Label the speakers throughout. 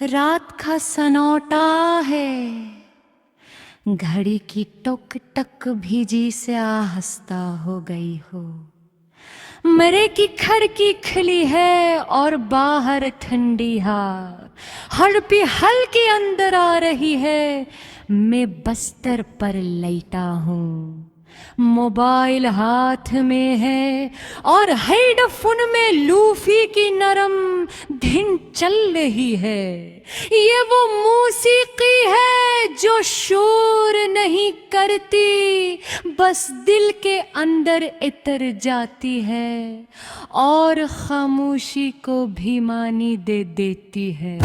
Speaker 1: रात का सन्नाटा है, घड़ी की टक टक भीजी से आहस्ता हो गई हो। मरे की खिड़की खुली है और बाहर ठंडी हवा हड़पी हल्की अंदर आ रही है। मैं बस्तर पर लेटा हूँ, मोबाइल हाथ में है और हेडफोन में लूफी की नरम धुन चल रही है। ये वो मौसीकी है जो शोर नहीं करती, बस दिल के अंदर इतर जाती है और खामोशी को भी मानी दे देती है।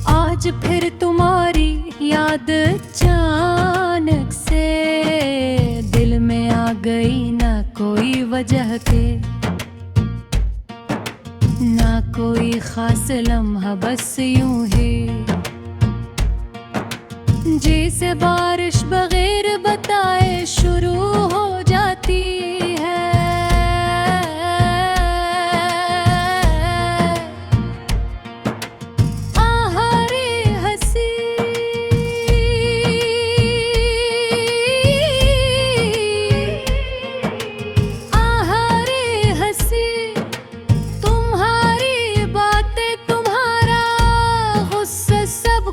Speaker 1: आज फिर तुम्हारी याद अचानक से दिल में आ गई, ना कोई वजह के ना कोई खास लम्हा, बस यूं ही जैसे बारिश बगैर बताए शुरू हो जाती है।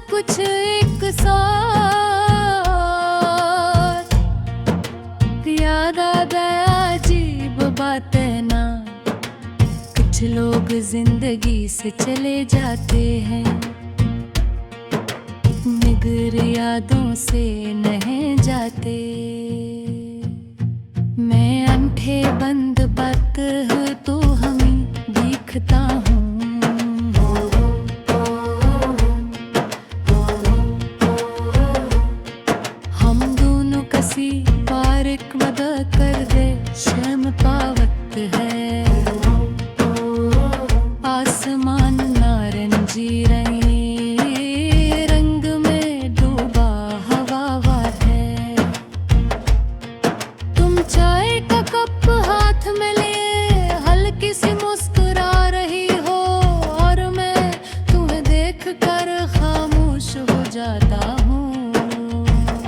Speaker 1: कुछ एक साथ याद आ गया, अजीब बात है ना। कुछ लोग जिंदगी से चले जाते हैं, निगर यादों से नहीं जाते। मैं अंधे बंद बात है तो हमें दिखता हूँ। पारिक मदा कर दे, शर्म का वक्त है। आसमान नारंगी रंग में डूबा हवावार है। तुम चाय का कप हाथ में लिए हल्की सी मुस्कुरा रही हो और मैं तुम्हें देख कर खामोश हो जाता हूँ।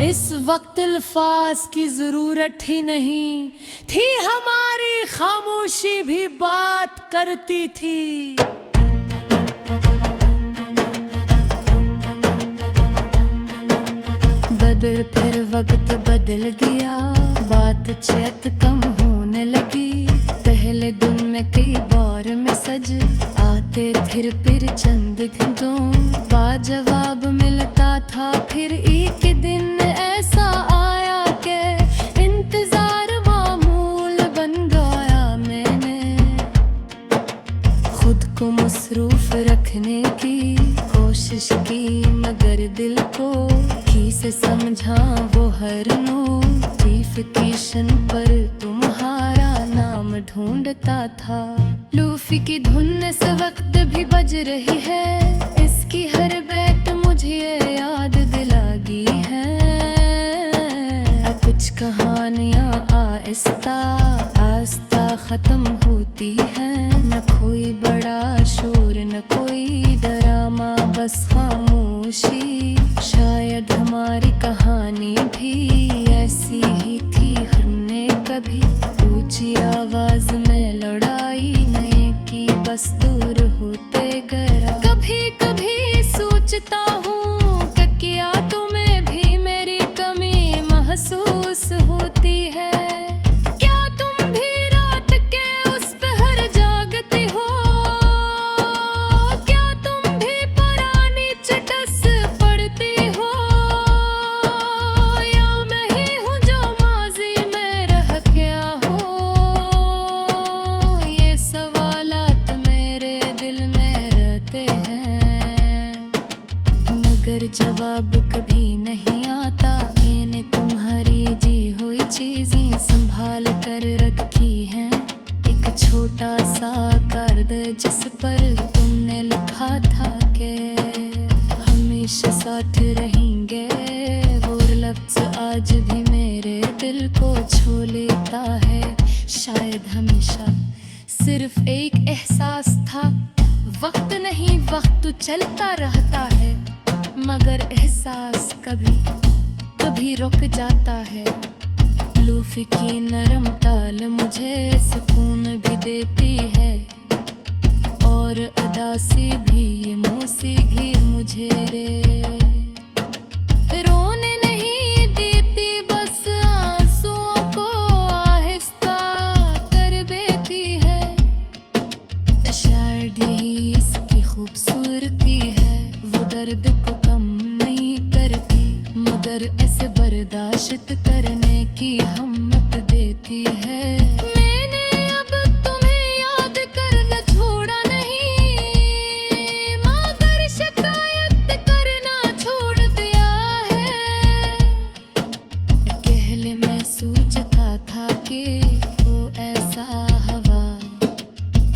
Speaker 1: इस वक्त अल्फाज की जरूरत ही नहीं थी, हमारी खामोशी भी बात करती थी। बदल फिर वक्त बदल गया, बातचीत कम होने लगी। पहले दिन में कई बार मैसेज आते, फिर चंद घंटों बाद जवाब मिलता था। फिर एक दिन ऐसा आया कि इंतजार मामूल बन गया। मैंने खुद को मसरूफ रखने की कोशिश की, मगर दिल को से समझा वो हर नोटिफिकेशन पर तुम्हारा नाम ढूंढता था। लूफी की धुन इस वक्त भी बज रही है, इसकी हर बैट मुझे याद दिलागी है। कुछ कहानियां आहिस्ता आहिस्ता खत्म होती हैं, न कोई बड़ा शोर न कोई ड्रामा, बस खामोशी। शायद हमारी कहानी भी ऐसी ही थी, हमने कभी ऊंची आवाज में लड़ाई नहीं की, बस दूर होते गए। कभी कभी सोचता हूँ कि क्या तुम्हें भी मेरी कमी महसूस होती है। क्या तुम भी रात के उस पहर जागती हो? क्या तुम भी पुरानी चटस पढ़ती हो? या मैं ही हूँ जो माजी में रह गया हो? ये सवालात मेरे दिल में रहते हैं, मगर जवाब कभी नहीं आता। मैंने तुम्हारी जी हुई चीजें संभाल कर रखी हैं, एक छोटा सा कार्ड जिस पर तुमने लिखा था कि हमेशा साथ रहेंगे। वो लफ्ज आज भी मेरे दिल को छू लेता है, शायद हमेशा सिर्फ एक एहसास था, वक्त नहीं वक्त चलता रहता है, मगर एहसास कभी कभी रुक जाता है। लूफी की नरम ताल मुझे सुकून भी देती है, और उदासी भी ये मौसीकी मुझे रे रोने नहीं देती, बस आंसुओं को आहिस्ता कर देती है। शायद यही इसकी खूबसूरती है, वो दर्द को कम नहीं करती, मगर ऐसे बर्दाश्त करने की हिम्मत देती है। मैंने अब तुम्हें याद करना छोड़ा नहीं, मगर शिकायत करना छोड़ दिया है। पहले मैं सोचता था कि वो ऐसा हवा,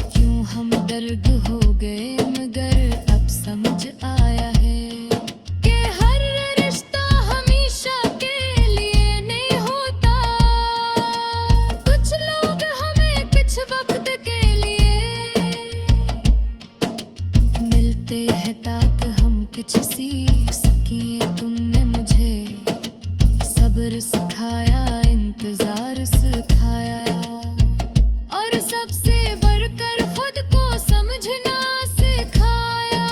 Speaker 1: क्यों हम दर्द हो गए, मगर अब समझ आया है कि हर रिश्ता हमेशा के लिए नहीं होता। कुछ लोग हमें कुछ वक्त के लिए मिलते हैं ताकि हम कुछ सीख सकें। तुमने मुझे सब्र सिखाया, इंतजार सिखाया, और सबसे बढ़कर खुद को समझना सिखाया।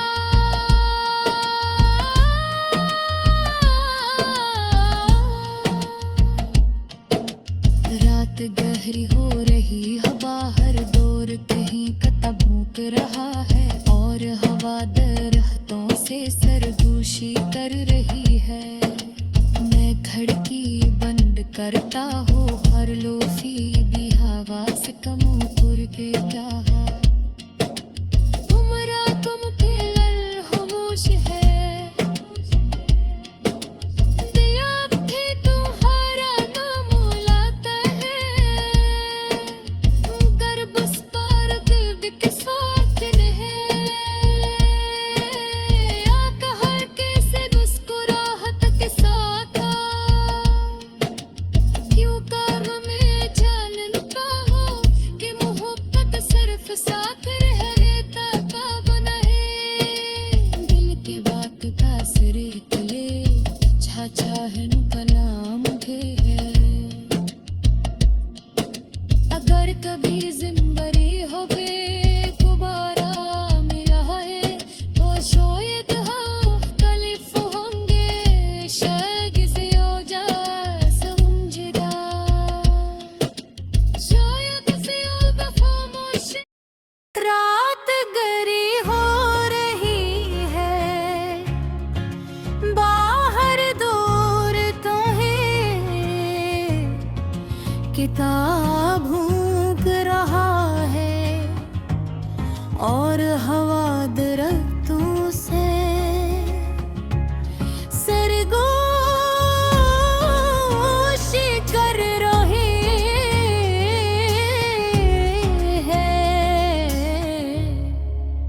Speaker 1: रात गहरी हो रही है, बाहर दौर कहीं का भूख रहा है, और हवा दरख्तों से सरगोशी कर रही है। मैं खिड़की बंद करता हूँ, हर लोफी भी हवा से कम उड़ के क्या है। उम्र तुम खिलल खामोश है, दिया भी तुम्हारा नाम लाता है, मगर बस पार दिल के साथ है। आका हर कैसे मुस्कुराहट के साथ आ, क्यों कर मैं जानता हूँ कि मोहब्बत सिर्फ साथ रहने तक बना है। दिल की बात का सिर तले छाछा है का नाम है। अगर कभी जिंदगी हो गए दोबारा मिला है, तो शायद हम तकलीफ होंगे, शायद किसी और जा समझेगा, शायद किसी और खामोश। रात गहरी हो रही है, बाहर दूर तो है, किताब भूख रहा है, और हवा दरख्तों से सरगोशी कर रही है।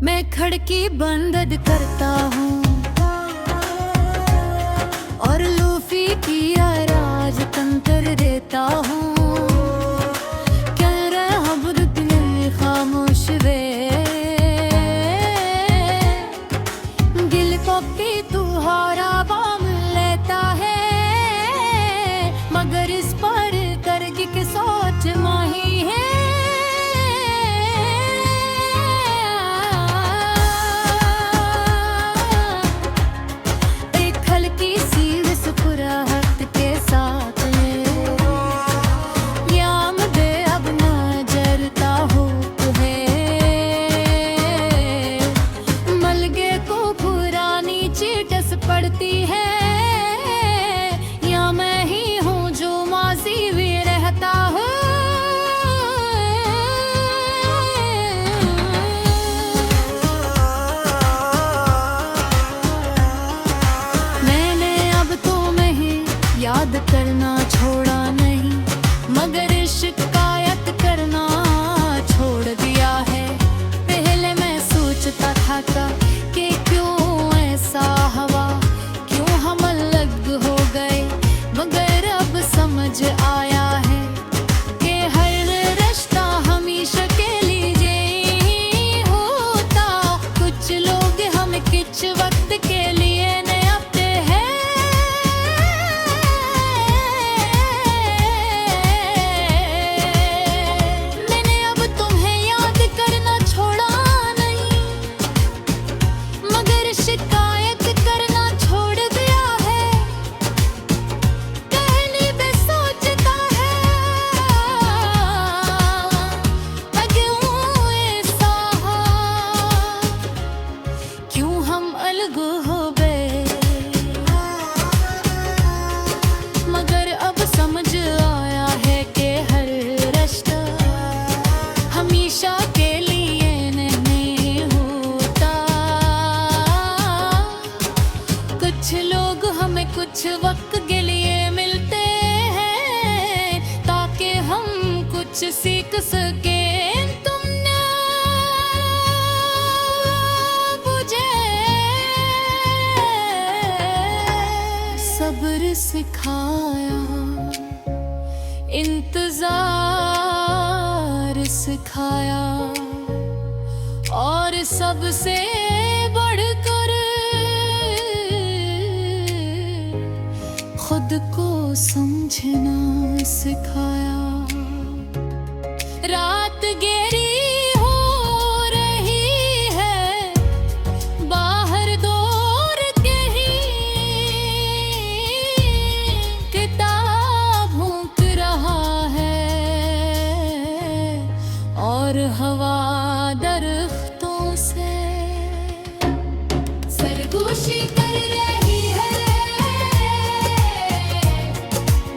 Speaker 1: मैं खिड़की बंद करता हूँ, और लूफी की आवाज तंत्र देता हूँ। कह रहे हम दिल खामोश वे, दिल को भी तुम्हारा बाम लेता है, मगर इस पर करके के सोच माही है। सिखाया, इंतजार सिखाया, और सबसे बढ़कर खुद को समझना सिखाया। रात गहरी हो रही है, बाहर दूर कहीं किताब भूख रहा है, और हवा दरख्तों से सरगोशी कर रही है।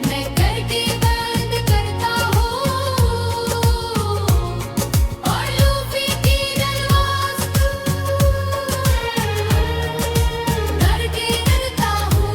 Speaker 1: मैं करके बंद करता हूँ, और लूफी की नवाज डर के डरता हूँ।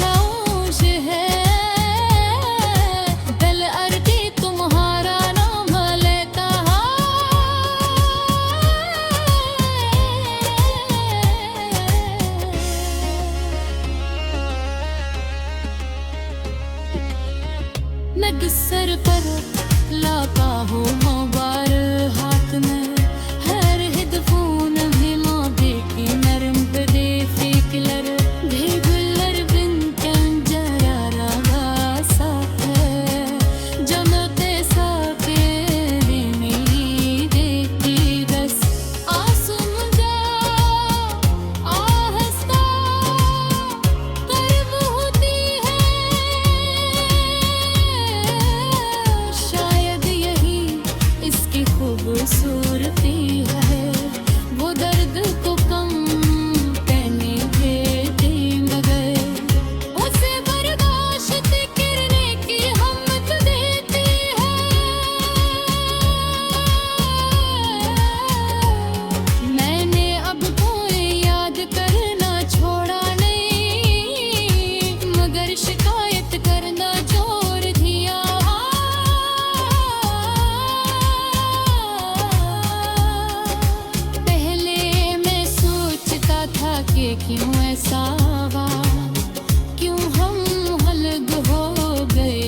Speaker 1: थाउश है, दिल अर्टी तुम्हारा नाम लेता नग सर पर लाता हूँ मोबाइल हाथ में, हर हेडफोन भी माँ देखी नरम पे फिकलर भी गुल्लर बिन जरा रगा साथ है, जनते साके नहीं देखी बस आसुम जा आहस्ता कर्ब होती है। शायद यही इसकी खूबसूरती है, वो दर्द को कम कहने देती मगर उसे बर्दाश्त करने की हिम्मत देती है। मैंने अब कोई याद करना छोड़ा नहीं, मगर शिकायत करना जोर दिया। पहले मैं सोचता था कि क्यों ऐसा हुआ, क्यों हम अलग हो गए,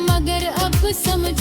Speaker 1: मगर अब समझ